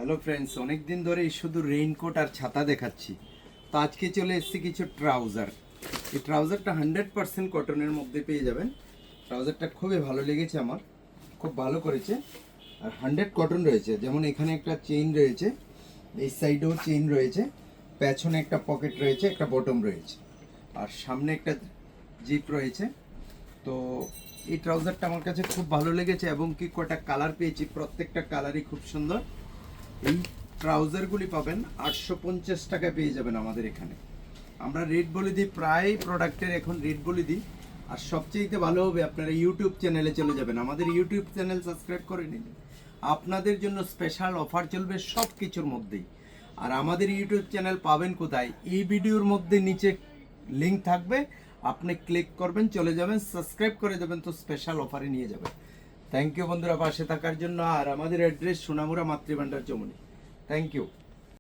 Hello friends, অনেক দিন ধরেই শুধু রেইনকোট আর ছাতা দেখাচ্ছি। তো আজকে চলে এসেছি কিছু ট্রাউজার। এই ট্রাউজারটা 100% কটনের মধ্যে পেয়ে যাবেন। ট্রাউজারটা খুবই ভালো লেগেছে আমার, খুব ভালো করেছে। আর 100 কটন রয়েছে, যেমন এখানে একটা চেইন রয়েছে, এই সাইডেও চেইন রয়েছে, পেছনে একটা পকেট রয়েছে, একটা বটম রয়েছে, আর সামনে একটা জিপ রয়েছে। তো এই ট্রাউজারটা আমার কাছে খুব ভালো লেগেছে এবং কি কটা কালার পেয়েছি, প্রত্যেকটা কালারই খুব সুন্দর। এই ট্রাউজারগুলি পাবেন 850 টাকায় পেয়ে যাবেন আমাদের এখানে। আমরা রেট বলে দিই, প্রায় প্রোডাক্টের এখন রেট বলে দিই। আর সবচেয়ে ভালো হবে আপনারা ইউটিউব চ্যানেলে চলে যাবেন, আমাদের ইউটিউব চ্যানেল সাবস্ক্রাইব করে নিন। আপনাদের জন্য স্পেশাল অফার চলবে সব কিছুর মধ্যেই। আর আমাদের ইউটিউব চ্যানেল পাবেন কোথায়? এই ভিডিওর মধ্যে নিচে লিঙ্ক থাকবে, আপনি ক্লিক করবেন, চলে যাবেন, সাবস্ক্রাইব করে দেবেন, তো স্পেশাল অফারে নিয়ে যাবেন। থ্যাংক ইউ বন্ধুরা পাশে থাকার জন্য। আর আমাদের address Sonamura Matribhandar Chamani. Thank you.